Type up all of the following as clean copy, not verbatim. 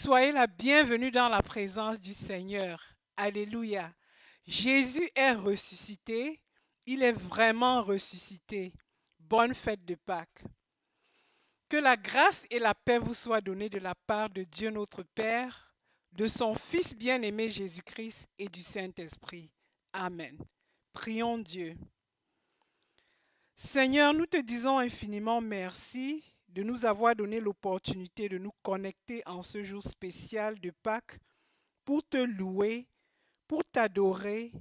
Soyez la bienvenue dans la présence du Seigneur. Alléluia. Jésus est ressuscité. Il est vraiment ressuscité. Bonne fête de Pâques. Que la grâce et la paix vous soient données de la part de Dieu notre Père, de son Fils bien-aimé Jésus-Christ et du Saint-Esprit. Amen. Prions Dieu. Seigneur, nous te disons infiniment merci de nous avoir donné l'opportunité de nous connecter en ce jour spécial de Pâques pour te louer, pour t'adorer,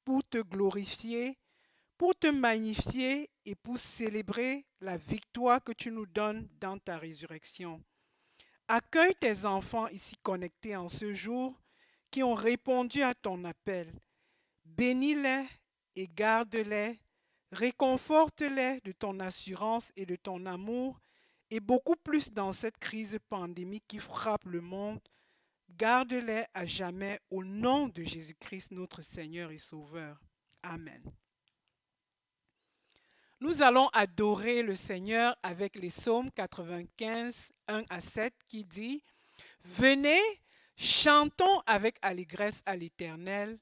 pour te glorifier, pour te magnifier et pour célébrer la victoire que tu nous donnes dans ta résurrection. Accueille tes enfants ici connectés en ce jour qui ont répondu à ton appel. Bénis-les et garde-les, réconforte-les de ton assurance et de ton amour et beaucoup plus dans cette crise pandémique qui frappe le monde. Garde-les à jamais au nom de Jésus-Christ, notre Seigneur et Sauveur. Amen. Nous allons adorer le Seigneur avec les psaumes 95, 1 à 7 qui dit « Venez, chantons avec allégresse à l'Éternel,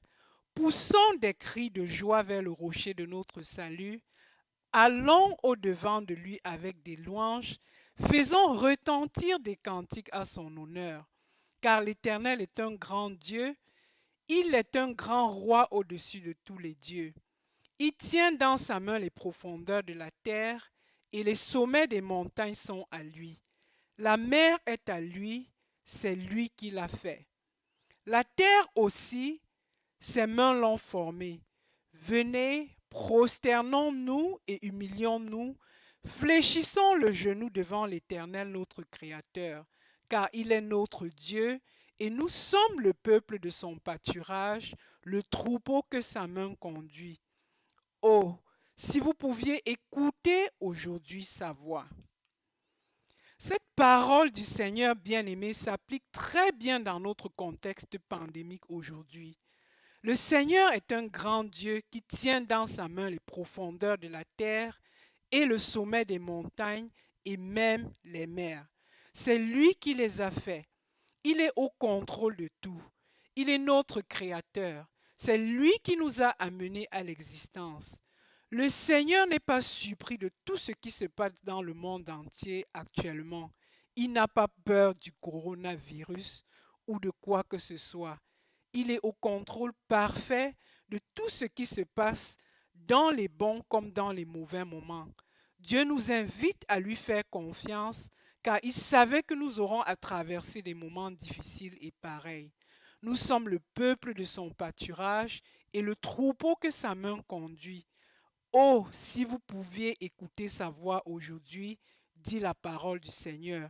poussons des cris de joie vers le rocher de notre salut, allons au-devant de lui avec des louanges, faisons retentir des cantiques à son honneur. Car l'Éternel est un grand Dieu, il est un grand roi au-dessus de tous les dieux. Il tient dans sa main les profondeurs de la terre et les sommets des montagnes sont à lui. La mer est à lui, c'est lui qui l'a fait. La terre aussi, ses mains l'ont formée. Venez, prosternons-nous et humilions-nous, fléchissons le genou devant l'Éternel notre Créateur, car il est notre Dieu et nous sommes le peuple de son pâturage, le troupeau que sa main conduit. Oh, si vous pouviez écouter aujourd'hui sa voix. Cette parole du Seigneur bien-aimé s'applique très bien dans notre contexte pandémique aujourd'hui. Le Seigneur est un grand Dieu qui tient dans sa main les profondeurs de la terre et le sommet des montagnes et même les mers. C'est lui qui les a faits. Il est au contrôle de tout. Il est notre créateur. C'est lui qui nous a amenés à l'existence. Le Seigneur n'est pas surpris de tout ce qui se passe dans le monde entier actuellement. Il n'a pas peur du coronavirus ou de quoi que ce soit. Il est au contrôle parfait de tout ce qui se passe dans les bons comme dans les mauvais moments. Dieu nous invite à lui faire confiance car il savait que nous aurons à traverser des moments difficiles et pareils. Nous sommes le peuple de son pâturage et le troupeau que sa main conduit. Oh, si vous pouviez écouter sa voix aujourd'hui, dit la parole du Seigneur.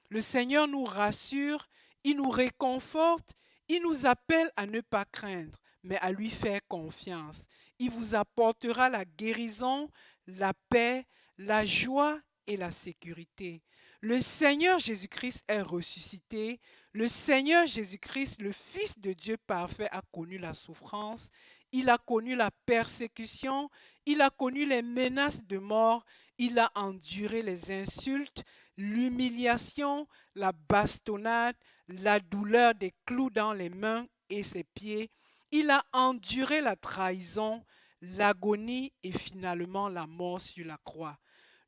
Le Seigneur nous rassure, il nous réconforte, il nous appelle à ne pas craindre, mais à lui faire confiance. Il vous apportera la guérison, la paix, la joie et la sécurité. Le Seigneur Jésus-Christ est ressuscité. Le Seigneur Jésus-Christ, le Fils de Dieu parfait, a connu la souffrance. Il a connu la persécution. Il a connu les menaces de mort. Il a enduré les insultes, l'humiliation, la bastonnade, la douleur des clous dans les mains et ses pieds. Il a enduré la trahison, l'agonie et finalement la mort sur la croix.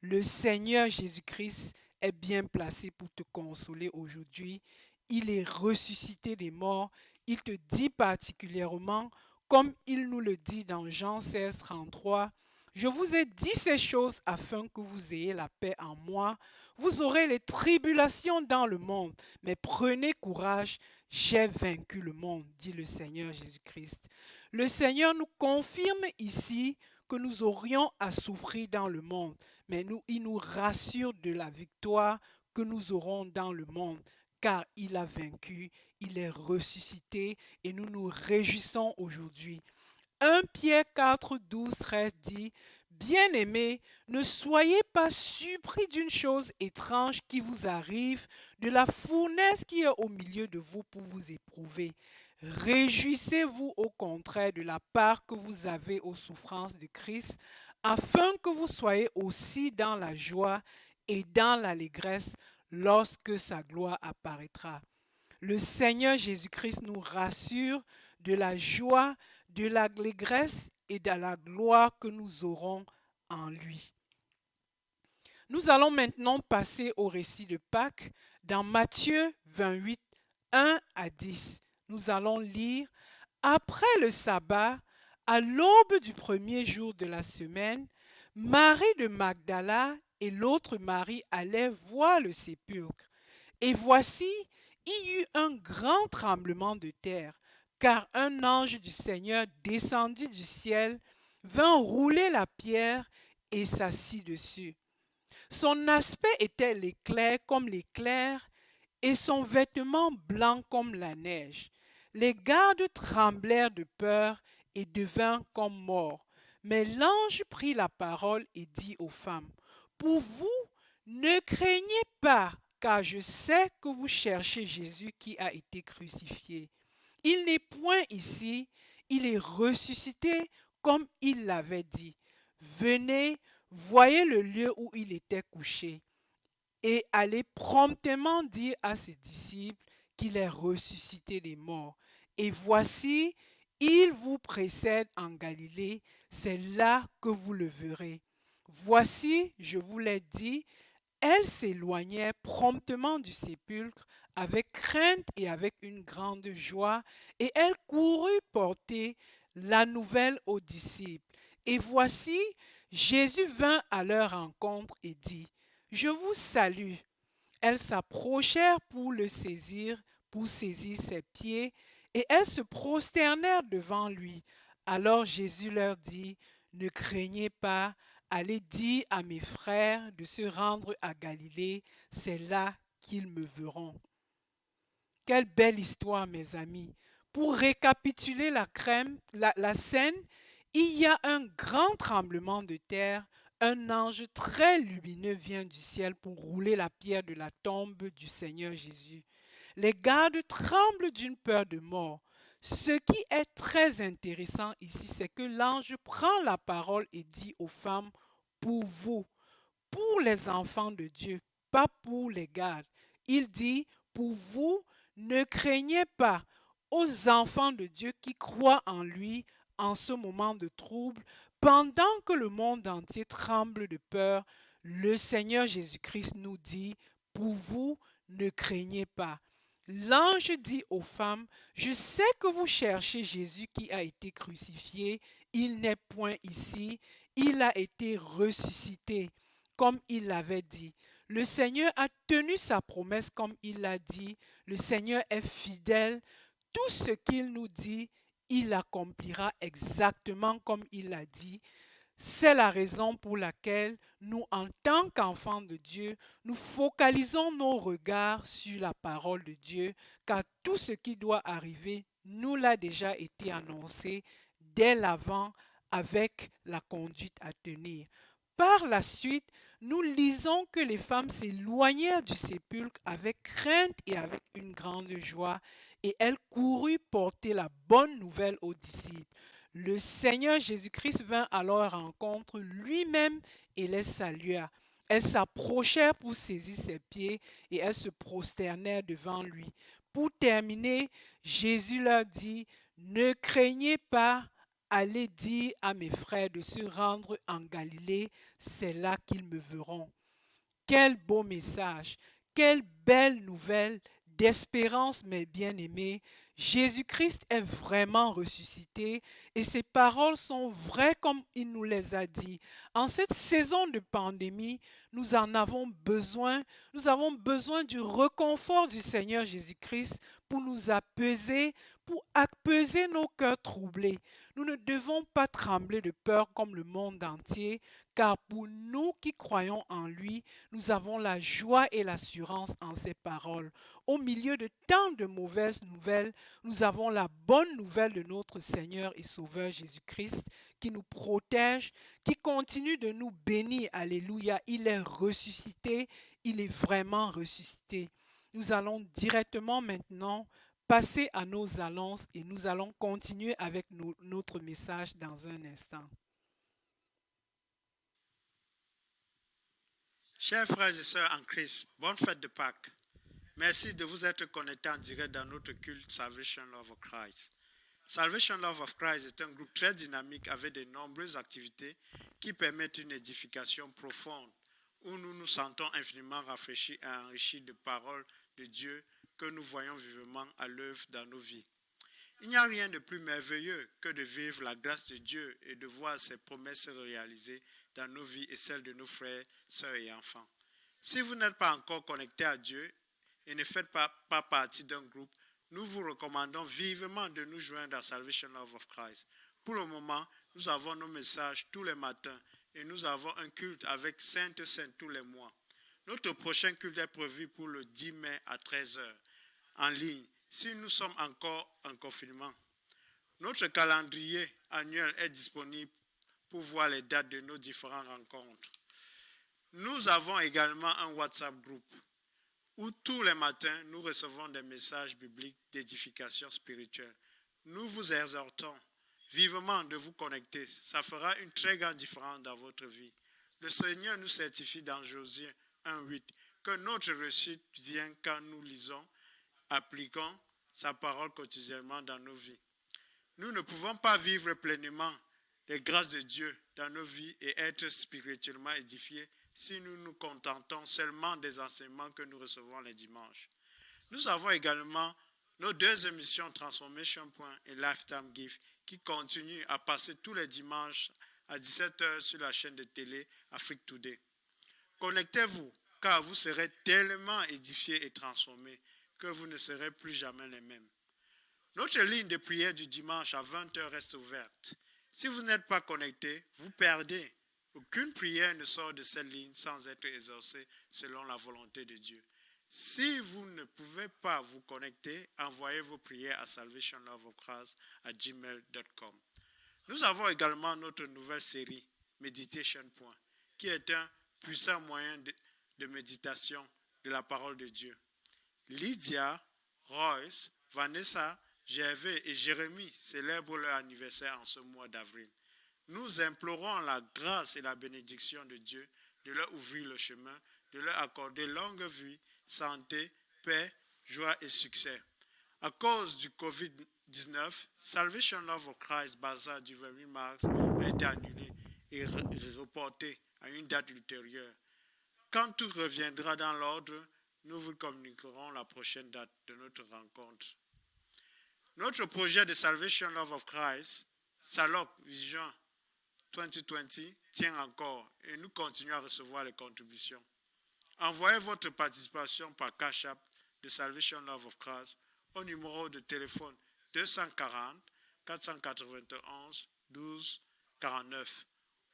Le Seigneur Jésus-Christ est bien placé pour te consoler aujourd'hui. Il est ressuscité des morts. Il te dit particulièrement, comme il nous le dit dans Jean 16, 33, je vous ai dit ces choses afin que vous ayez la paix en moi. Vous aurez les tribulations dans le monde, mais prenez courage, j'ai vaincu le monde, dit le Seigneur Jésus-Christ. Le Seigneur nous confirme ici que nous aurions à souffrir dans le monde, mais il nous rassure de la victoire que nous aurons dans le monde, car il a vaincu, il est ressuscité et nous nous réjouissons aujourd'hui. 1 Pierre 4, 12, 13 dit, bien-aimés, ne soyez pas surpris d'une chose étrange qui vous arrive, de la fournaise qui est au milieu de vous pour vous éprouver. Réjouissez-vous au contraire de la part que vous avez aux souffrances de Christ, afin que vous soyez aussi dans la joie et dans l'allégresse lorsque sa gloire apparaîtra. Le Seigneur Jésus-Christ nous rassure de la joie, de l'allégresse et de la gloire que nous aurons en lui. Nous allons maintenant passer au récit de Pâques dans Matthieu 28, 1 à 10. Nous allons lire: Après le sabbat, à l'aube du premier jour de la semaine, Marie de Magdala et l'autre Marie allaient voir le sépulcre. Et voici, il y eut un grand tremblement de terre, car un ange du Seigneur descendit du ciel, vint rouler la pierre et s'assit dessus. Son aspect était comme l'éclair, et son vêtement blanc comme la neige. Les gardes tremblèrent de peur et devinrent comme morts. Mais l'ange prit la parole et dit aux femmes: Pour vous, ne craignez pas, car je sais que vous cherchez Jésus qui a été crucifié. Il n'est point ici, il est ressuscité comme il l'avait dit. Venez, voyez le lieu où il était couché, et allez promptement dire à ses disciples qu'il est ressuscité des morts. Et voici, il vous précède en Galilée, c'est là que vous le verrez. Voici, je vous l'ai dit, elle s'éloignait promptement du sépulcre avec crainte et avec une grande joie, et elle courut porter la nouvelle aux disciples. Et voici, Jésus vint à leur rencontre et dit: Je vous salue. Elles s'approchèrent pour saisir ses pieds, et elles se prosternèrent devant lui. Alors Jésus leur dit: Ne craignez pas, allez dire à mes frères de se rendre à Galilée, c'est là qu'ils me verront. Quelle belle histoire, mes amis. Pour récapituler la scène, il y a un grand tremblement de terre. Un ange très lumineux vient du ciel pour rouler la pierre de la tombe du Seigneur Jésus. Les gardes tremblent d'une peur de mort. Ce qui est très intéressant ici, c'est que l'ange prend la parole et dit aux femmes: Pour vous, pour les enfants de Dieu, pas pour les gardes. Il dit: Pour vous, ne craignez pas. Aux enfants de Dieu qui croient en lui en ce moment de trouble, pendant que le monde entier tremble de peur, le Seigneur Jésus-Christ nous dit: Pour vous, ne craignez pas. L'ange dit aux femmes: Je sais que vous cherchez Jésus qui a été crucifié. Il n'est point ici. Il a été ressuscité, comme il l'avait dit. Le Seigneur a tenu sa promesse comme il l'a dit. Le Seigneur est fidèle. Tout ce qu'il nous dit, il accomplira exactement comme il l'a dit. C'est la raison pour laquelle nous, en tant qu'enfants de Dieu, nous focalisons nos regards sur la parole de Dieu, car tout ce qui doit arriver nous l'a déjà été annoncé dès l'avant avec la conduite à tenir. Par la suite, nous lisons que les femmes s'éloignèrent du sépulcre avec crainte et avec une grande joie, et elles coururent porter la bonne nouvelle aux disciples. Le Seigneur Jésus-Christ vint à leur rencontre lui-même et les salua. Elles s'approchèrent pour saisir ses pieds et elles se prosternèrent devant lui. Pour terminer, Jésus leur dit: Ne craignez pas, allez dire à mes frères de se rendre en Galilée, c'est là qu'ils me verront. Quel beau message, quelle belle nouvelle d'espérance, mes bien-aimés. Jésus-Christ est vraiment ressuscité et ses paroles sont vraies comme il nous les a dit. En cette saison de pandémie, nous en avons besoin. Nous avons besoin du réconfort du Seigneur Jésus-Christ pour nous apaiser, pour apaiser nos cœurs troublés. Nous ne devons pas trembler de peur comme le monde entier, car pour nous qui croyons en lui, nous avons la joie et l'assurance en ses paroles. Au milieu de tant de mauvaises nouvelles, nous avons la bonne nouvelle de notre Seigneur et Sauveur Jésus-Christ qui nous protège, qui continue de nous bénir. Alléluia, il est ressuscité, il est vraiment ressuscité. Nous allons directement maintenant passer à nos annonces et nous allons continuer avec notre message dans un instant. Chers frères et sœurs en Christ, bonne fête de Pâques. Merci de vous être connectés en direct dans notre culte Salvation Love of Christ. Salvation Love of Christ est un groupe très dynamique avec de nombreuses activités qui permettent une édification profonde où nous nous sentons infiniment rafraîchis et enrichis de paroles de Dieu que nous voyons vivement à l'œuvre dans nos vies. Il n'y a rien de plus merveilleux que de vivre la grâce de Dieu et de voir ses promesses se réaliser dans nos vies et celles de nos frères, sœurs et enfants. Si vous n'êtes pas encore connecté à Dieu et ne faites pas partie d'un groupe, nous vous recommandons vivement de nous joindre à Salvation Love of Christ. Pour le moment, nous avons nos messages tous les matins et nous avons un culte avec Sainte tous les mois. Notre prochain culte est prévu pour le 10 mai à 13 heures en ligne si nous sommes encore en confinement. Notre calendrier annuel est disponible pour voir les dates de nos différentes rencontres. Nous avons également un WhatsApp groupe où tous les matins nous recevons des messages bibliques d'édification spirituelle. Nous vous exhortons vivement de vous connecter. Ça fera une très grande différence dans votre vie. Le Seigneur nous certifie dans Josué 1,8 que notre réussite vient quand nous lisons, appliquons sa parole quotidiennement dans nos vies. Nous ne pouvons pas vivre pleinement les grâces de Dieu dans nos vies et être spirituellement édifiés si nous nous contentons seulement des enseignements que nous recevons les dimanches. Nous avons également nos deux émissions Transformation Point et Lifetime Gift qui continuent à passer tous les dimanches à 17 h sur la chaîne de télé Afrique Today. Connectez-vous car vous serez tellement édifiés et transformés que vous ne serez plus jamais les mêmes. Notre ligne de prière du dimanche à 20 h reste ouverte. Si vous n'êtes pas connecté, vous perdez. Aucune prière ne sort de cette ligne sans être exaucée selon la volonté de Dieu. Si vous ne pouvez pas vous connecter, envoyez vos prières à salvationloveofchrist@gmail.com. Nous avons également notre nouvelle série Meditation Point, qui est un puissant moyen de méditation de la parole de Dieu. Lydia, Royce, Vanessa, Gervais et Jérémie célèbrent leur anniversaire en ce mois d'avril. Nous implorons la grâce et la bénédiction de Dieu de leur ouvrir le chemin, de leur accorder longue vie, santé, paix, joie et succès. À cause du COVID-19, Salvation Love of Christ Bazaar du 28 mars a été annulé et reporté à une date ultérieure. Quand tout reviendra dans l'ordre, nous vous communiquerons la prochaine date de notre rencontre. Notre projet de Salvation Love of Christ, Salop Vision 2020, tient encore et nous continuons à recevoir les contributions. Envoyez votre participation par Cash App de Salvation Love of Christ au numéro de téléphone 240 491 12 49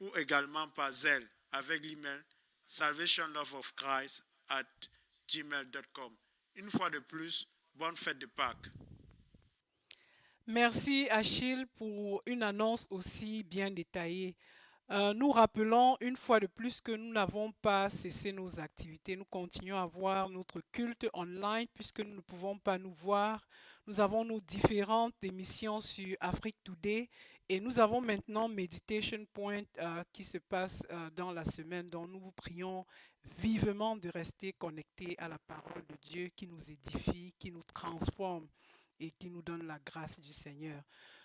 ou également par Zelle avec l'email salvationloveofchrist@gmail.com. Une fois de plus, bonne fête de Pâques. Merci Achille pour une annonce aussi bien détaillée. Nous rappelons une fois de plus que nous n'avons pas cessé nos activités. Nous continuons à voir notre culte online puisque nous ne pouvons pas nous voir. Nous avons nos différentes émissions sur Afrique Today et nous avons maintenant Meditation Point qui se passe dans la semaine. Donc nous vous prions vivement de rester connectés à la parole de Dieu qui nous édifie, qui nous transforme et qui nous donne la grâce du Seigneur.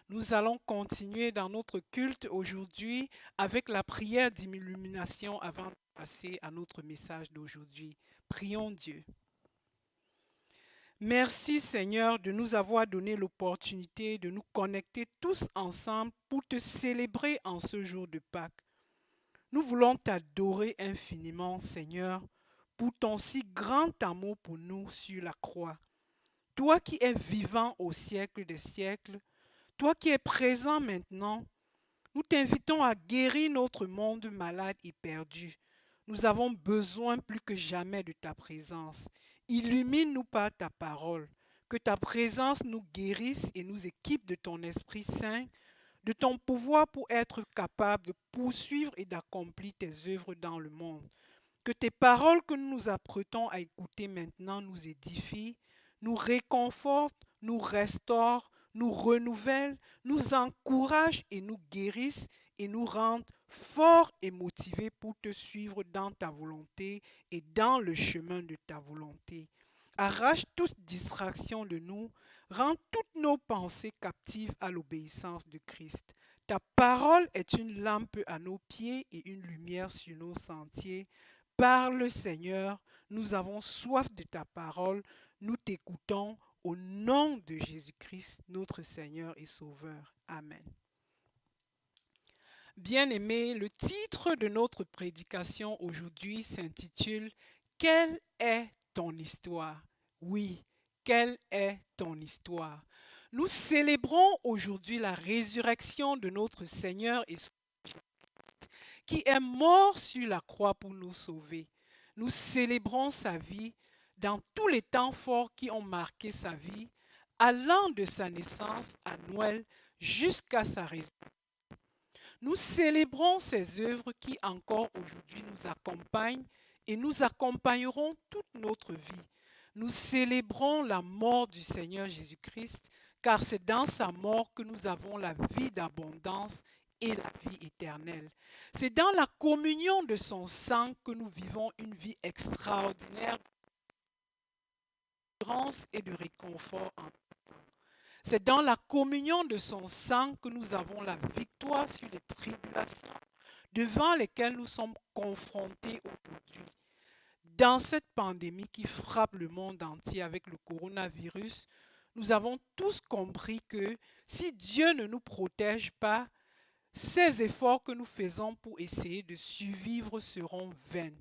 Nous allons continuer dans notre culte aujourd'hui avec la prière d'illumination avant de passer à notre message d'aujourd'hui. Prions Dieu. Merci Seigneur de nous avoir donné l'opportunité de nous connecter tous ensemble pour te célébrer en ce jour de Pâques. Nous voulons t'adorer infiniment Seigneur pour ton si grand amour pour nous sur la croix. Toi qui es vivant au siècle des siècles, toi qui es présent maintenant, nous t'invitons à guérir notre monde malade et perdu. Nous avons besoin plus que jamais de ta présence. Illumine-nous par ta parole. Que ta présence nous guérisse et nous équipe de ton Esprit Saint, de ton pouvoir pour être capable de poursuivre et d'accomplir tes œuvres dans le monde. Que tes paroles que nous nous apprêtons à écouter maintenant nous édifient, nous réconfortent, nous restaurent, nous renouvellent, nous encouragent et nous guérissent et nous rendent forts et motivés pour te suivre dans ta volonté et dans le chemin de ta volonté. Arrache toute distraction de nous, rends toutes nos pensées captives à l'obéissance de Christ. Ta parole est une lampe à nos pieds et une lumière sur nos sentiers. Parle, Seigneur, nous avons soif de ta parole, nous t'écoutons au nom de Jésus-Christ, notre Seigneur et Sauveur. Amen. Bien-aimés, le titre de notre prédication aujourd'hui s'intitule « Quelle est ton histoire ?» Oui, quelle est ton histoire? Nous célébrons aujourd'hui la résurrection de notre Seigneur et qui est mort sur la croix pour nous sauver. Nous célébrons sa vie dans tous les temps forts qui ont marqué sa vie, allant de sa naissance à Noël jusqu'à sa résurrection. Nous célébrons ses œuvres qui encore aujourd'hui nous accompagnent et nous accompagneront toute notre vie. Nous célébrons la mort du Seigneur Jésus-Christ, car c'est dans sa mort que nous avons la vie d'abondance et la vie éternelle. C'est dans la communion de son sang que nous vivons une vie extraordinaire d'endurance et de réconfort en tout temps. C'est dans la communion de son sang que nous avons la victoire sur les tribulations devant lesquelles nous sommes confrontés aujourd'hui. Dans cette pandémie qui frappe le monde entier avec le coronavirus, nous avons tous compris que si Dieu ne nous protège pas, ces efforts que nous faisons pour essayer de survivre seront vains.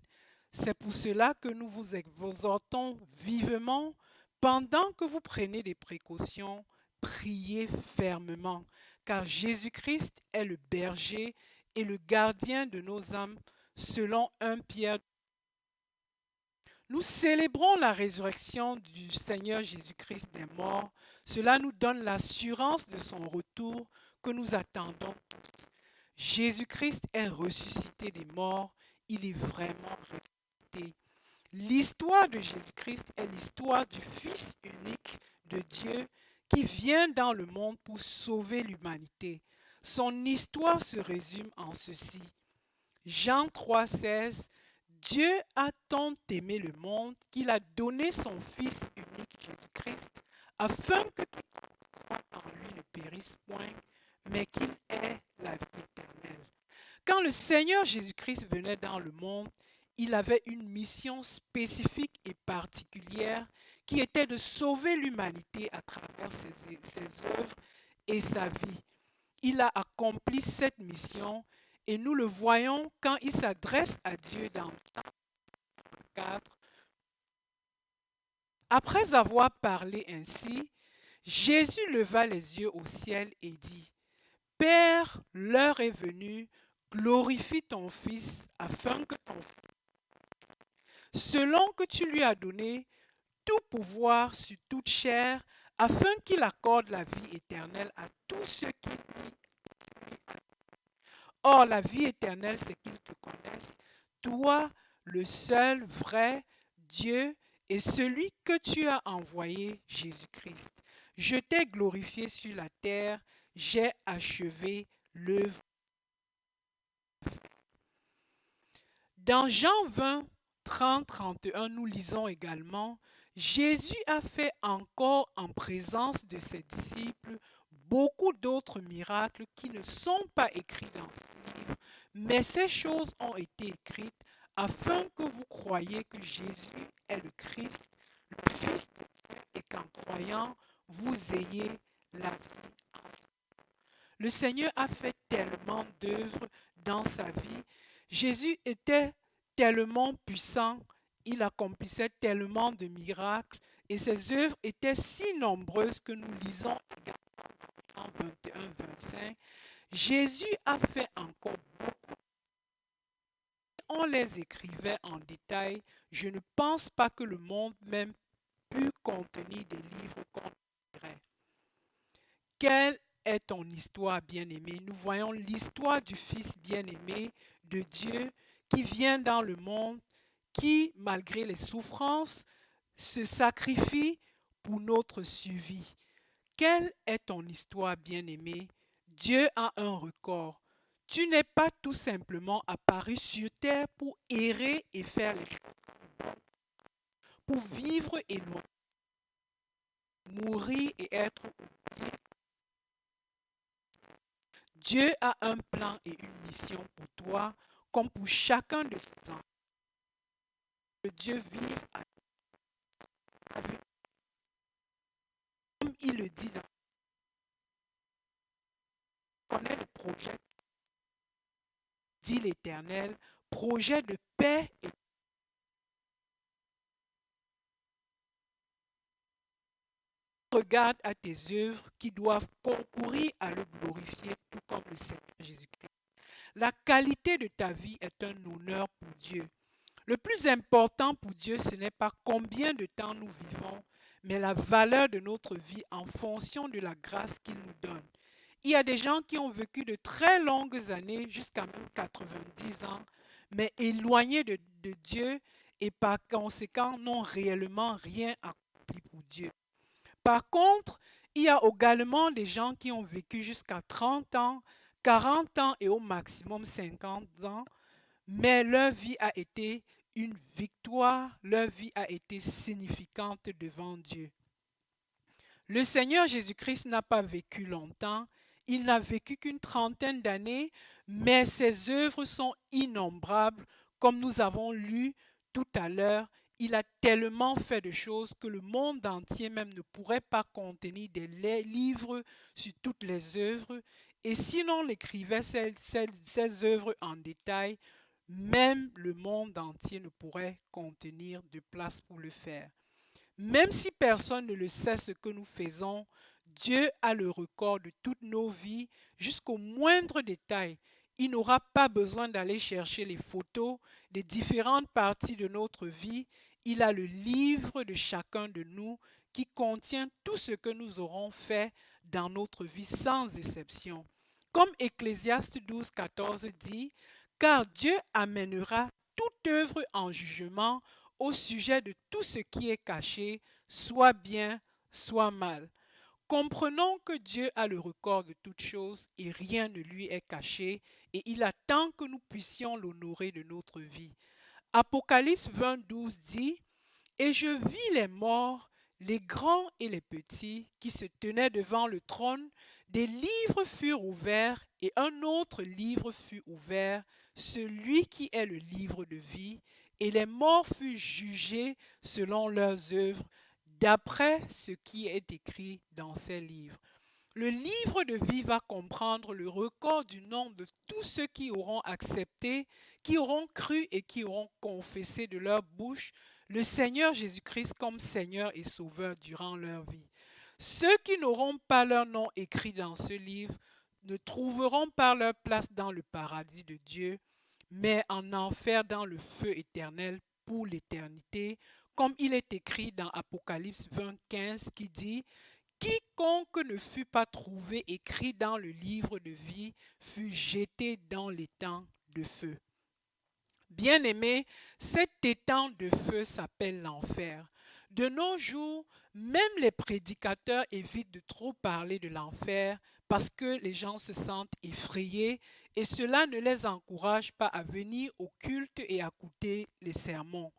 C'est pour cela que nous vous exhortons vivement, pendant que vous prenez des précautions, priez fermement, car Jésus-Christ est le berger et le gardien de nos âmes, selon 1 Pierre. Nous célébrons la résurrection du Seigneur Jésus-Christ des morts. Cela nous donne l'assurance de son retour que nous attendons tous. Jésus-Christ est ressuscité des morts. Il est vraiment ressuscité. L'histoire de Jésus-Christ est l'histoire du Fils unique de Dieu qui vient dans le monde pour sauver l'humanité. Son histoire se résume en ceci. Jean 3,16 Dieu a tant aimé le monde qu'il a donné son Fils unique Jésus-Christ, afin que tout croit en lui ne périsse point, mais qu'il ait la vie éternelle. Quand le Seigneur Jésus-Christ venait dans le monde, il avait une mission spécifique et particulière qui était de sauver l'humanité à travers ses œuvres et sa vie. Il a accompli cette mission et nous le voyons quand il s'adresse à Dieu dans Jean 4. Après avoir parlé ainsi, Jésus leva les yeux au ciel et dit, « Père, l'heure est venue, glorifie ton Fils, afin que ton Fils, selon que tu lui as donné tout pouvoir sur toute chair, afin qu'il accorde la vie éternelle à tous ceux qui lui. Or, la vie éternelle, c'est qu'ils te connaissent, toi, le seul vrai Dieu, et celui que tu as envoyé, Jésus-Christ. Je t'ai glorifié sur la terre, j'ai achevé l'œuvre. Dans Jean 20, 30, 31, nous lisons également, Jésus a fait encore en présence de ses disciples beaucoup d'autres miracles qui ne sont pas écrits dans ce livre, mais ces choses ont été écrites afin que vous croyiez que Jésus est le Christ, le Fils de Dieu, et qu'en croyant, vous ayez la vie en vous. Le Seigneur a fait tellement d'œuvres dans sa vie. Jésus était tellement puissant, il accomplissait tellement de miracles et ses œuvres étaient si nombreuses que nous lisons également en 21-25. Jésus a fait encore beaucoup. On les écrivait en détail. Je ne pense pas que le monde même pût contenir des livres qu'on écrirait. Quelle est ton histoire, bien-aimé? Nous voyons l'histoire du Fils bien-aimé de Dieu qui vient dans le monde, qui, malgré les souffrances, se sacrifie pour notre survie. Quelle est ton histoire, bien-aimé? Dieu a un record. Tu n'es pas tout simplement apparu sur terre pour errer et faire les choses. pour vivre et loin, mourir et être oublié. Dieu a un plan et une mission pour toi, comme pour chacun de ses enfants. Que Dieu vive avec, comme il le dit dans connaît le projet, dit l'Éternel, projet de paix et regarde à tes œuvres qui doivent concourir à le glorifier, tout comme le Seigneur Jésus-Christ. La qualité de ta vie est un honneur pour Dieu. Le plus important pour Dieu, ce n'est pas combien de temps nous vivons, mais la valeur de notre vie en fonction de la grâce qu'il nous donne. Il y a des gens qui ont vécu de très longues années, jusqu'à même 90 ans, mais éloignés de Dieu et par conséquent n'ont réellement rien accompli pour Dieu. Par contre, il y a également des gens qui ont vécu jusqu'à 30 ans, 40 ans et au maximum 50 ans, mais leur vie a été une victoire, leur vie a été significante devant Dieu. Le Seigneur Jésus-Christ n'a pas vécu longtemps, il n'a vécu qu'une trentaine d'années, mais ses œuvres sont innombrables, comme nous avons lu tout à l'heure. Il a tellement fait de choses que le monde entier même ne pourrait pas contenir des livres sur toutes les œuvres. Et si l'on écrivait ces œuvres en détail, même le monde entier ne pourrait contenir de place pour le faire. Même si personne ne le sait ce que nous faisons, Dieu a le record de toutes nos vies jusqu'au moindre détail. Il n'aura pas besoin d'aller chercher les photos des différentes parties de notre vie. Il a le livre de chacun de nous qui contient tout ce que nous aurons fait dans notre vie sans exception. Comme Ecclésiaste 12, 14 dit, car Dieu amènera toute œuvre en jugement au sujet de tout ce qui est caché, soit bien, soit mal. Comprenons que Dieu a le record de toutes choses et rien ne lui est caché et il attend que nous puissions l'honorer de notre vie. Apocalypse 20:12 dit, et je vis les morts, les grands et les petits, qui se tenaient devant le trône. Des livres furent ouverts, et un autre livre fut ouvert, celui qui est le livre de vie, et les morts furent jugés selon leurs œuvres, d'après ce qui est écrit dans ces livres. Le livre de vie va comprendre le record du nombre de tous ceux qui auront accepté, qui auront cru et qui auront confessé de leur bouche le Seigneur Jésus-Christ comme Seigneur et Sauveur durant leur vie. Ceux qui n'auront pas leur nom écrit dans ce livre ne trouveront pas leur place dans le paradis de Dieu, mais en enfer dans le feu éternel pour l'éternité, comme il est écrit dans Apocalypse 20:15 qui dit « Quiconque ne fut pas trouvé écrit dans le livre de vie fut jeté dans l'étang de feu. » Bien-aimés, cet étang de feu s'appelle l'enfer. De nos jours, même les prédicateurs évitent de trop parler de l'enfer parce que les gens se sentent effrayés et cela ne les encourage pas à venir au culte et à écouter les sermons.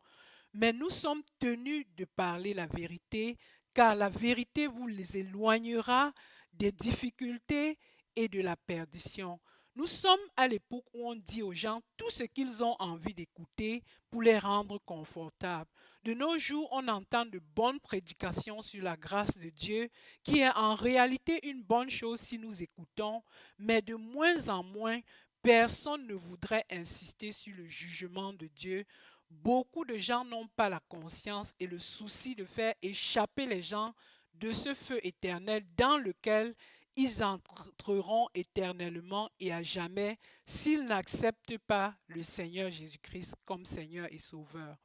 Mais nous sommes tenus de parler la vérité, car la vérité vous les éloignera des difficultés et de la perdition. Nous sommes à l'époque où on dit aux gens tout ce qu'ils ont envie d'écouter pour les rendre confortables. De nos jours, on entend de bonnes prédications sur la grâce de Dieu, qui est en réalité une bonne chose si nous écoutons, mais de moins en moins, personne ne voudrait insister sur le jugement de Dieu. Beaucoup de gens n'ont pas la conscience et le souci de faire échapper les gens de ce feu éternel dans lequel ils entreront éternellement et à jamais s'ils n'acceptent pas le Seigneur Jésus-Christ comme Seigneur et Sauveur.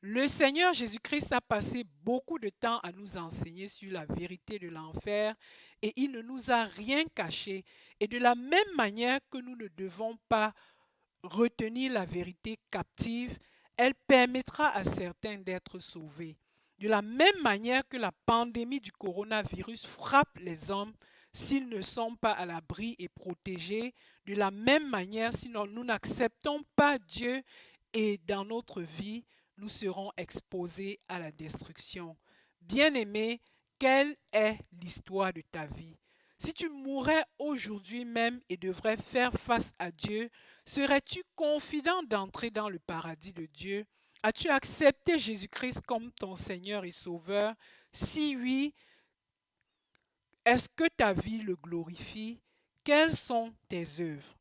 Le Seigneur Jésus-Christ a passé beaucoup de temps à nous enseigner sur la vérité de l'enfer et il ne nous a rien caché. Et de la même manière que nous ne devons pas retenir la vérité captive, elle permettra à certains d'être sauvés. De la même manière que la pandémie du coronavirus frappe les hommes, s'ils ne sont pas à l'abri et protégés, de la même manière, si nous n'acceptons pas Dieu et dans notre vie, nous serons exposés à la destruction. Bien-aimé, quelle est l'histoire de ta vie? Si tu mourais aujourd'hui même et devrais faire face à Dieu, serais-tu confident d'entrer dans le paradis de Dieu? As-tu accepté Jésus-Christ comme ton Seigneur et Sauveur? Si oui, est-ce que ta vie le glorifie? Quelles sont tes œuvres?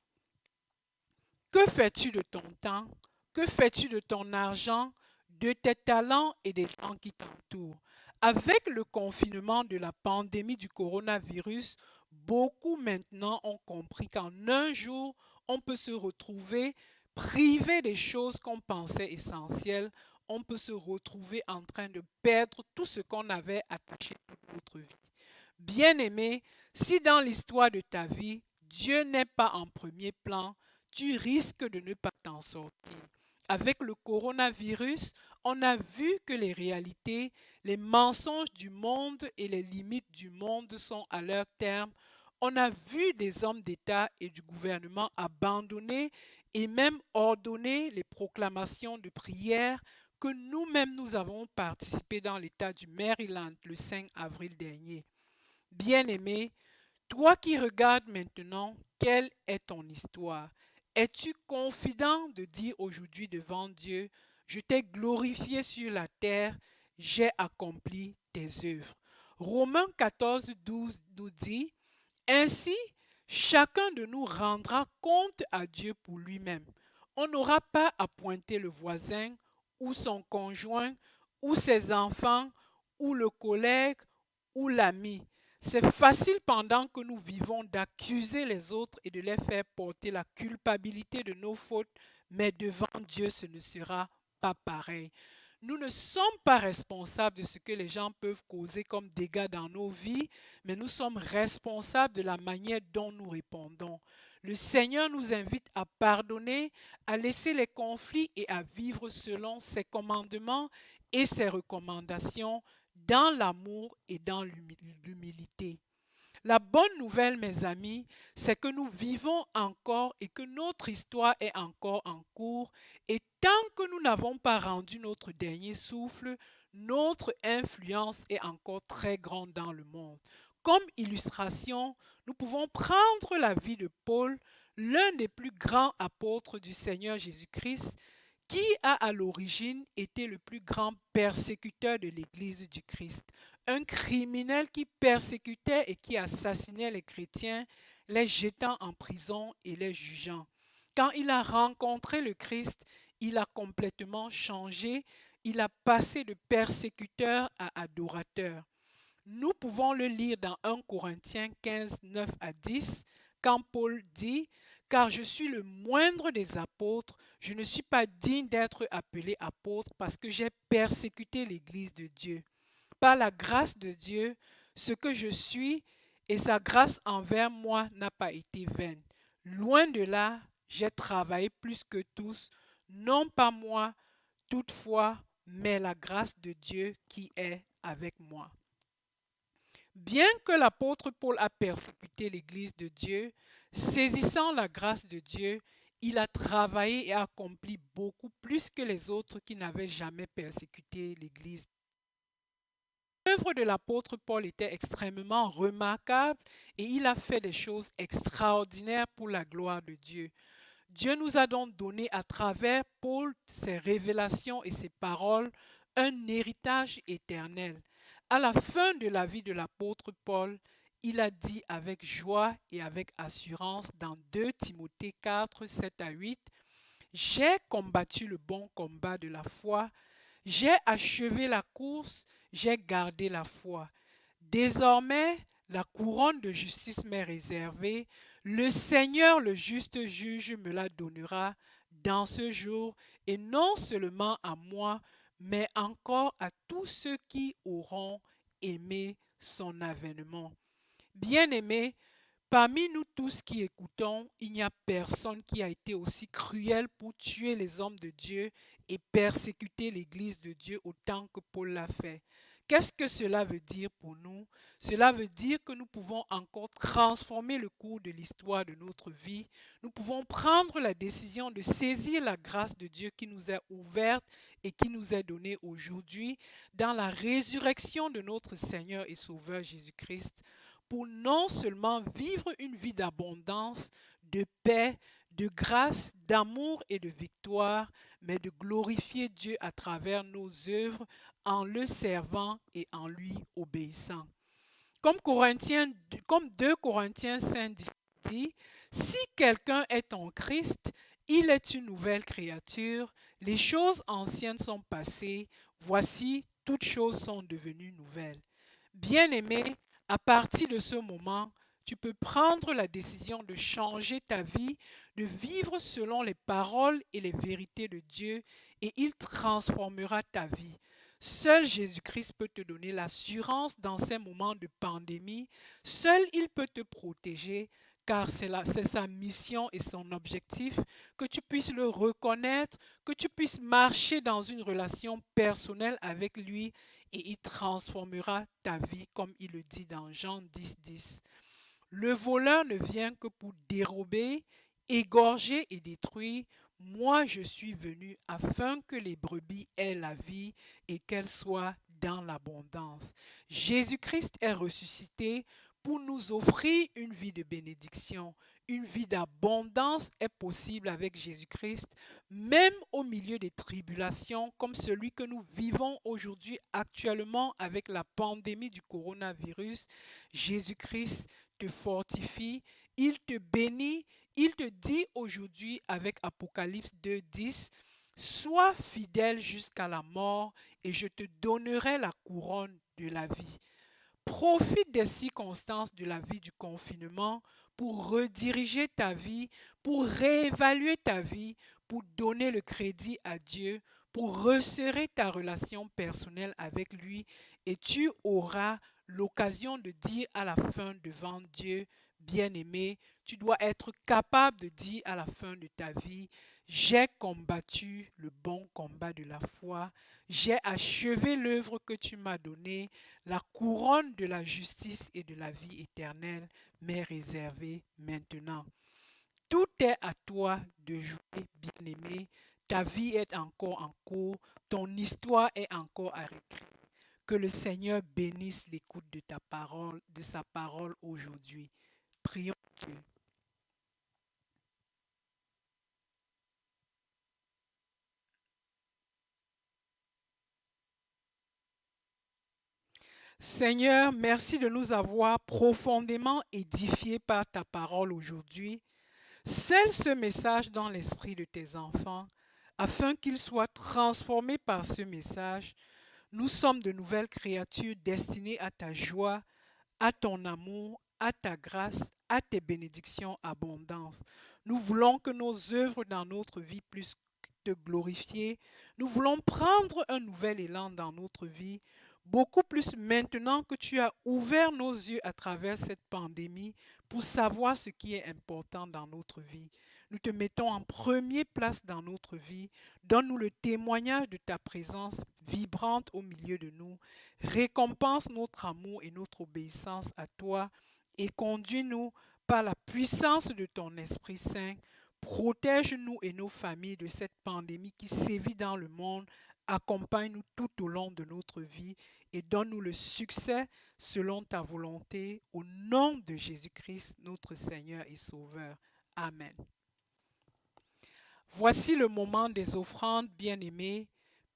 Que fais-tu de ton temps? Que fais-tu de ton argent, de tes talents et des gens qui t'entourent? Avec le confinement de la pandémie du coronavirus, beaucoup maintenant ont compris qu'en un jour, on peut se retrouver privé des choses qu'on pensait essentielles. On peut se retrouver en train de perdre tout ce qu'on avait attaché toute notre vie. Bien-aimé, si dans l'histoire de ta vie, Dieu n'est pas en premier plan, tu risques de ne pas t'en sortir. Avec le coronavirus, on a vu que les réalités, les mensonges du monde et les limites du monde sont à leur terme. On a vu des hommes d'État et du gouvernement abandonner et même ordonner les proclamations de prière que nous-mêmes nous avons participé dans l'État du Maryland le 5 avril dernier. Bien-aimé, toi qui regardes maintenant, quelle est ton histoire? Es-tu confident de dire aujourd'hui devant Dieu, je t'ai glorifié sur la terre, j'ai accompli tes œuvres. Romains 14, 12 nous dit, ainsi, chacun de nous rendra compte à Dieu pour lui-même. On n'aura pas à pointer le voisin ou son conjoint ou ses enfants ou le collègue ou l'ami. C'est facile pendant que nous vivons d'accuser les autres et de les faire porter la culpabilité de nos fautes, mais devant Dieu, ce ne sera pas pareil. Nous ne sommes pas responsables de ce que les gens peuvent causer comme dégâts dans nos vies, mais nous sommes responsables de la manière dont nous répondons. Le Seigneur nous invite à pardonner, à laisser les conflits et à vivre selon ses commandements et ses recommandations dans l'amour et dans l'humilité. La bonne nouvelle, mes amis, c'est que nous vivons encore et que notre histoire est encore en cours. Et tant que nous n'avons pas rendu notre dernier souffle, notre influence est encore très grande dans le monde. Comme illustration, nous pouvons prendre la vie de Paul, l'un des plus grands apôtres du Seigneur Jésus-Christ, qui a à l'origine été le plus grand persécuteur de l'Église du Christ. Un criminel qui persécutait et qui assassinait les chrétiens, les jetant en prison et les jugeant. Quand il a rencontré le Christ, il a complètement changé. Il a passé de persécuteur à adorateur. Nous pouvons le lire dans 1 Corinthiens 15, 9 à 10, quand Paul dit, car je suis le moindre des apôtres, je ne suis pas digne d'être appelé apôtre parce que j'ai persécuté l'Église de Dieu. Par la grâce de Dieu, ce que je suis et sa grâce envers moi n'a pas été vaine. Loin de là, j'ai travaillé plus que tous, non pas moi, toutefois, mais la grâce de Dieu qui est avec moi. Bien que l'apôtre Paul a persécuté l'Église de Dieu, saisissant la grâce de Dieu, il a travaillé et accompli beaucoup plus que les autres qui n'avaient jamais persécuté l'Église. L'œuvre de l'apôtre Paul était extrêmement remarquable et il a fait des choses extraordinaires pour la gloire de Dieu. Dieu nous a donc donné à travers Paul, ses révélations et ses paroles, un héritage éternel. À la fin de la vie de l'apôtre Paul, il a dit avec joie et avec assurance dans 2 Timothée 4, 7 à 8, j'ai combattu le bon combat de la foi, j'ai achevé la course, j'ai gardé la foi. Désormais, la couronne de justice m'est réservée. Le Seigneur, le juste juge, me la donnera dans ce jour, et non seulement à moi, mais encore à tous ceux qui auront aimé son avènement. Bien-aimés, parmi nous tous qui écoutons, il n'y a personne qui a été aussi cruel pour tuer les hommes de Dieu et persécuter l'Église de Dieu autant que Paul l'a fait. Qu'est-ce que cela veut dire pour nous? Cela veut dire que nous pouvons encore transformer le cours de l'histoire de notre vie. Nous pouvons prendre la décision de saisir la grâce de Dieu qui nous est ouverte et qui nous est donnée aujourd'hui dans la résurrection de notre Seigneur et Sauveur Jésus-Christ pour non seulement vivre une vie d'abondance, de paix, de grâce, d'amour et de victoire, mais de glorifier Dieu à travers nos œuvres en le servant et en lui obéissant. Comme 2 Corinthiens 5 dit, si quelqu'un est en Christ, il est une nouvelle créature, les choses anciennes sont passées, voici, toutes choses sont devenues nouvelles. Bien-aimé, à partir de ce moment, tu peux prendre la décision de changer ta vie, de vivre selon les paroles et les vérités de Dieu, et il transformera ta vie. Seul Jésus-Christ peut te donner l'assurance dans ces moments de pandémie. Seul il peut te protéger, car c'est sa mission et son objectif, que tu puisses le reconnaître, que tu puisses marcher dans une relation personnelle avec lui et il transformera ta vie, comme il le dit dans Jean 10, 10. Le voleur ne vient que pour dérober, égorger et détruire. Moi, je suis venu afin que les brebis aient la vie et qu'elles soient dans l'abondance. Jésus-Christ est ressuscité pour nous offrir une vie de bénédiction. Une vie d'abondance est possible avec Jésus-Christ, même au milieu des tribulations comme celui que nous vivons aujourd'hui actuellement avec la pandémie du coronavirus. Jésus-Christ te fortifie, il te bénit, il te dit aujourd'hui avec Apocalypse 2, 10, sois fidèle jusqu'à la mort et je te donnerai la couronne de la vie. Profite des circonstances de la vie du confinement pour rediriger ta vie, pour réévaluer ta vie, pour donner le crédit à Dieu, pour resserrer ta relation personnelle avec lui et tu auras l'occasion de dire à la fin devant Dieu, bien-aimé, tu dois être capable de dire à la fin de ta vie, j'ai combattu le bon combat de la foi, j'ai achevé l'œuvre que tu m'as donnée, la couronne de la justice et de la vie éternelle m'est réservée maintenant. Tout est à toi de jouer, bien-aimé. Ta vie est encore en cours, ton histoire est encore à réécrire. Que le Seigneur bénisse l'écoute de ta parole, de sa parole aujourd'hui. Prions Dieu. Seigneur, merci de nous avoir profondément édifiés par ta parole aujourd'hui. Scelle ce message dans l'esprit de tes enfants, afin qu'ils soient transformés par ce message. Nous sommes de nouvelles créatures destinées à ta joie, à ton amour, à ta grâce, à tes bénédictions abondantes. Nous voulons que nos œuvres dans notre vie puissent te glorifier. Nous voulons prendre un nouvel élan dans notre vie, beaucoup plus maintenant que tu as ouvert nos yeux à travers cette pandémie pour savoir ce qui est important dans notre vie. Nous te mettons en première place dans notre vie. Donne-nous le témoignage de ta présence vibrante au milieu de nous. Récompense notre amour et notre obéissance à toi et conduis-nous par la puissance de ton Esprit Saint. Protège-nous et nos familles de cette pandémie qui sévit dans le monde. Accompagne-nous tout au long de notre vie et donne-nous le succès selon ta volonté. Au nom de Jésus-Christ, notre Seigneur et Sauveur. Amen. Voici le moment des offrandes, bien-aimés.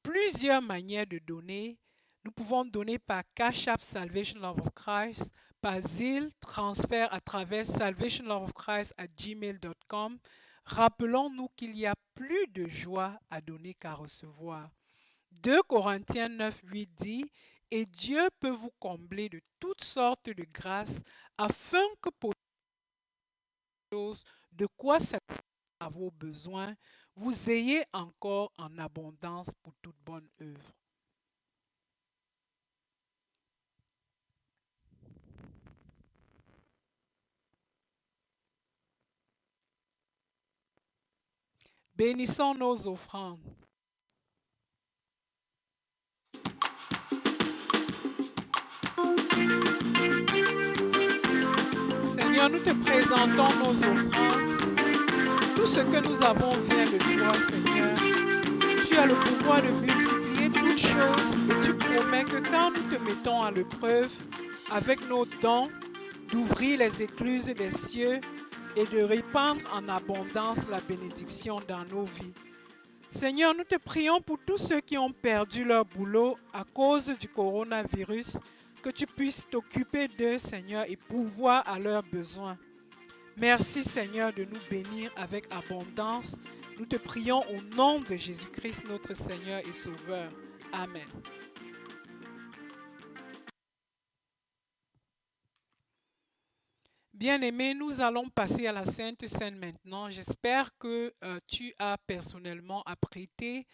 Plusieurs manières de donner. Nous pouvons donner par Cash App Salvation Love of Christ, par Zelle, transfert à travers salvationloveofchrist@gmail.com. Rappelons-nous qu'il y a plus de joie à donner qu'à recevoir. 2 Corinthiens 9, 8 dit, et Dieu peut vous combler de toutes sortes de grâces afin que pour choses de quoi satisfaire à vos besoins, vous ayez encore en abondance pour toute bonne œuvre. Bénissons nos offrandes. Seigneur, nous te présentons nos offrandes. Tout ce que nous avons vient de toi, Seigneur. Tu as le pouvoir de multiplier toutes choses et tu promets que quand nous te mettons à l'épreuve avec nos dons, d'ouvrir les écluses des cieux et de répandre en abondance la bénédiction dans nos vies. Seigneur, nous te prions pour tous ceux qui ont perdu leur boulot à cause du coronavirus, que tu puisses t'occuper d'eux, Seigneur, et pourvoir à leurs besoins. Merci, Seigneur, de nous bénir avec abondance. Nous te prions au nom de Jésus-Christ, notre Seigneur et Sauveur. Amen. Bien-aimés, nous allons passer à la Sainte Seine maintenant. J'espère que tu as personnellement apprêté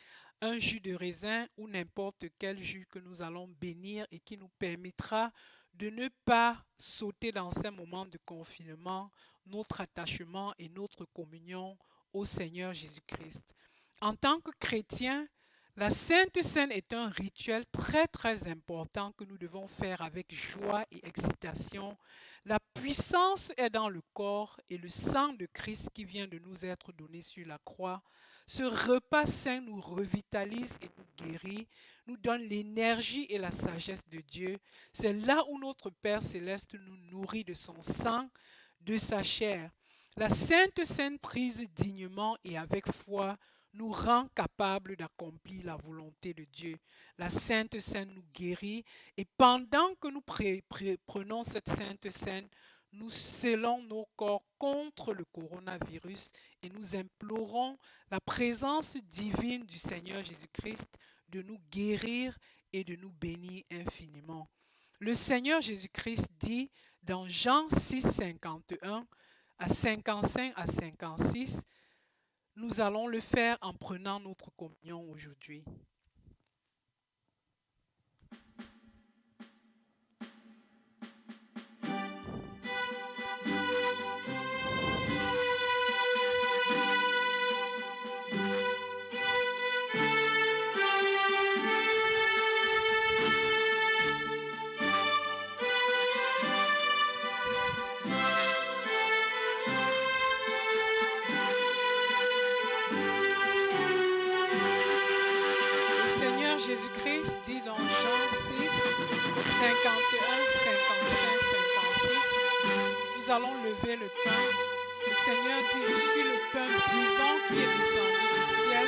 un jus de raisin ou n'importe quel jus que nous allons bénir et qui nous permettra de ne pas sauter dans ces moments de confinement notre attachement et notre communion au Seigneur Jésus-Christ. En tant que chrétien, la Sainte Seine est un rituel très très important que nous devons faire avec joie et excitation. La puissance est dans le corps et le sang de Christ qui vient de nous être donné sur la croix. Ce repas saint nous revitalise et nous guérit, nous donne l'énergie et la sagesse de Dieu. C'est là où notre Père céleste nous nourrit de son sang, de sa chair. La Sainte Seine prise dignement et avec foi nous rend capables d'accomplir la volonté de Dieu. La Sainte Seine nous guérit et pendant que nous prenons cette Sainte Seine, nous scellons nos corps contre le coronavirus et nous implorons la présence divine du Seigneur Jésus-Christ de nous guérir et de nous bénir infiniment. Le Seigneur Jésus-Christ dit dans Jean 6, 51 à 55 à 56, nous allons le faire en prenant notre communion aujourd'hui. Jésus-Christ dit dans Jean 6, 51, 55, 56, nous allons lever le pain. Le Seigneur dit, je suis le pain vivant qui est descendu du ciel.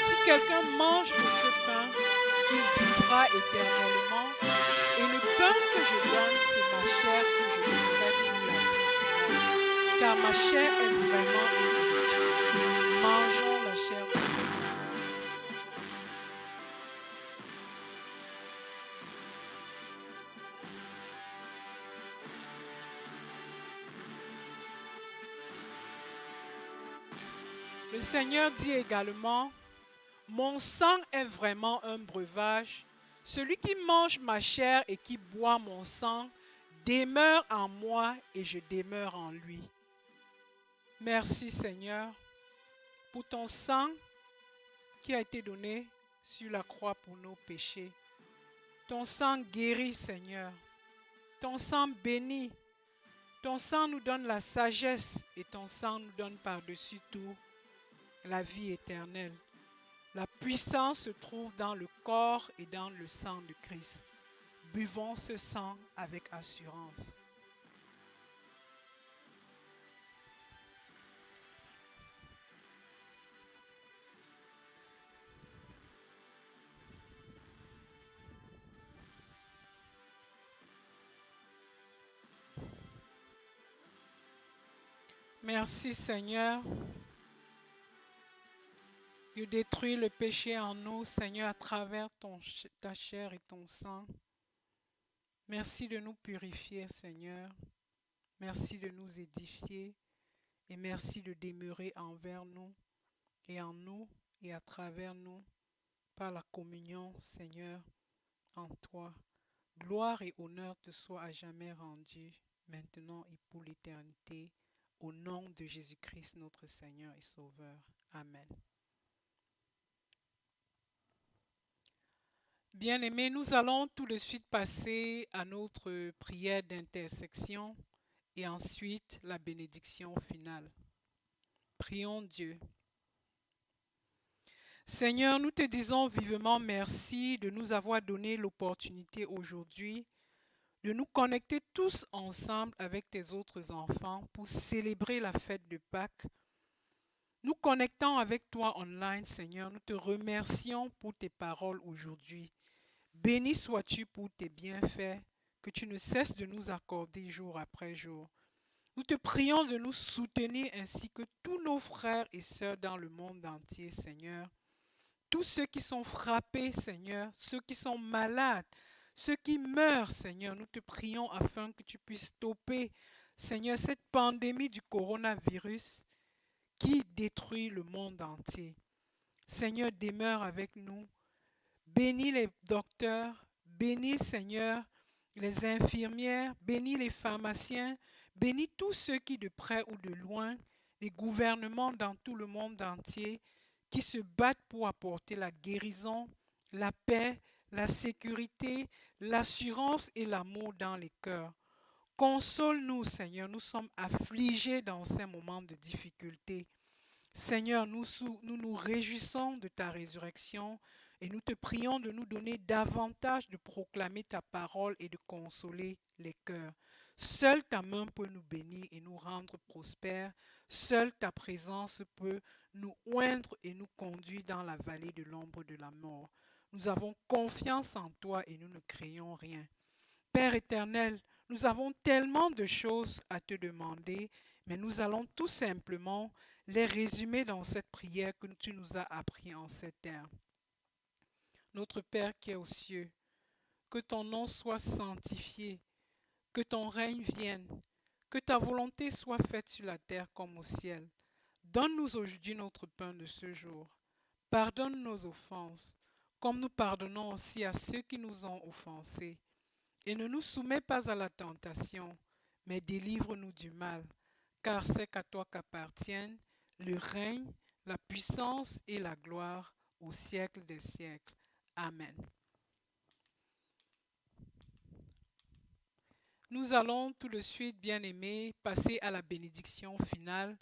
Si quelqu'un mange de ce pain, il vivra éternellement. Et le pain que je donne, c'est ma chair que je donnerai pour la vie. Car ma chair est vraiment une nourriture. Mangeons la chair du Seigneur. Le Seigneur dit également, mon sang est vraiment un breuvage. Celui qui mange ma chair et qui boit mon sang demeure en moi et je demeure en lui. Merci Seigneur pour ton sang qui a été donné sur la croix pour nos péchés. Ton sang guérit Seigneur. Ton sang bénit. Ton sang nous donne la sagesse et ton sang nous donne par-dessus tout la vie éternelle. La puissance se trouve dans le corps et dans le sang de Christ. Buvons ce sang avec assurance. Merci Seigneur de détruire le péché en nous, Seigneur, à travers ta chair et ton sang. Merci de nous purifier, Seigneur. Merci de nous édifier et merci de demeurer envers nous et en nous et à travers nous par la communion, Seigneur, en toi. Gloire et honneur te soient à jamais rendus, maintenant et pour l'éternité, au nom de Jésus-Christ, notre Seigneur et Sauveur. Amen. Bien-aimés, nous allons tout de suite passer à notre prière d'intersection et ensuite la bénédiction finale. Prions Dieu. Seigneur, nous te disons vivement merci de nous avoir donné l'opportunité aujourd'hui de nous connecter tous ensemble avec tes autres enfants pour célébrer la fête de Pâques. Nous connectons avec toi online, Seigneur. Nous te remercions pour tes paroles aujourd'hui. Béni sois-tu pour tes bienfaits que tu ne cesses de nous accorder jour après jour. Nous te prions de nous soutenir ainsi que tous nos frères et sœurs dans le monde entier, Seigneur. Tous ceux qui sont frappés, Seigneur, ceux qui sont malades, ceux qui meurent, Seigneur, nous te prions afin que tu puisses stopper, Seigneur, cette pandémie du coronavirus qui détruit le monde entier. Seigneur, demeure avec nous. Bénis les docteurs, bénis, Seigneur, les infirmières, bénis les pharmaciens, bénis tous ceux qui, de près ou de loin, les gouvernements dans tout le monde entier, qui se battent pour apporter la guérison, la paix, la sécurité, l'assurance et l'amour dans les cœurs. Console-nous, Seigneur, nous sommes affligés dans ces moments de difficulté. Seigneur, nous réjouissons de ta résurrection et nous te prions de nous donner davantage de proclamer ta parole et de consoler les cœurs. Seule ta main peut nous bénir et nous rendre prospères. Seule ta présence peut nous oindre et nous conduire dans la vallée de l'ombre de la mort. Nous avons confiance en toi et nous ne craignons rien. Père éternel, nous avons tellement de choses à te demander, mais nous allons tout simplement les résumer dans cette prière que tu nous as appris en ces termes. Notre Père qui est aux cieux, que ton nom soit sanctifié, que ton règne vienne, que ta volonté soit faite sur la terre comme au ciel. Donne-nous aujourd'hui notre pain de ce jour. Pardonne nos offenses, comme nous pardonnons aussi à ceux qui nous ont offensés. Et ne nous soumets pas à la tentation, mais délivre-nous du mal, car c'est qu'à toi qu'appartiennent le règne, la puissance et la gloire au siècle des siècles. Amen. Nous allons tout de suite, bien-aimés, passer à la bénédiction finale.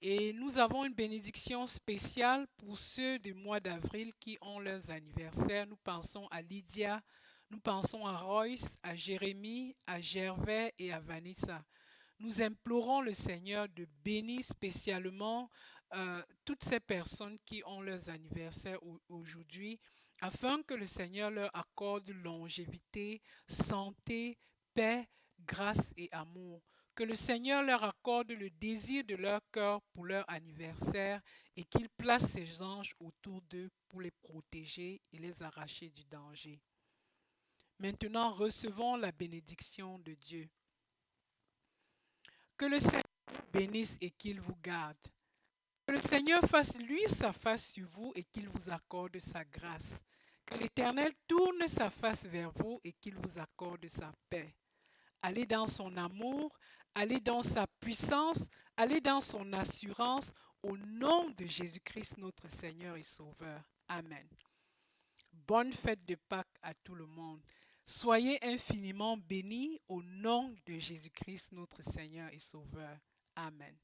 Et nous avons une bénédiction spéciale pour ceux du mois d'avril qui ont leurs anniversaires. Nous pensons à Lydia, nous pensons à Royce, à Jérémie, à Gervais et à Vanessa. Nous implorons le Seigneur de bénir spécialement toutes ces personnes qui ont leurs anniversaires aujourd'hui, afin que le Seigneur leur accorde longévité, santé, paix, grâce et amour. Que le Seigneur leur accorde le désir de leur cœur pour leur anniversaire et qu'il place ses anges autour d'eux pour les protéger et les arracher du danger. Maintenant, recevons la bénédiction de Dieu. Que le Seigneur vous bénisse et qu'il vous garde. Que le Seigneur fasse lui sa face sur vous et qu'il vous accorde sa grâce. Que l'Éternel tourne sa face vers vous et qu'il vous accorde sa paix. Allez dans son amour, allez dans sa puissance, allez dans son assurance, au nom de Jésus-Christ notre Seigneur et Sauveur. Amen. Bonne fête de Pâques à tout le monde. Soyez infiniment bénis au nom de Jésus-Christ notre Seigneur et Sauveur. Amen.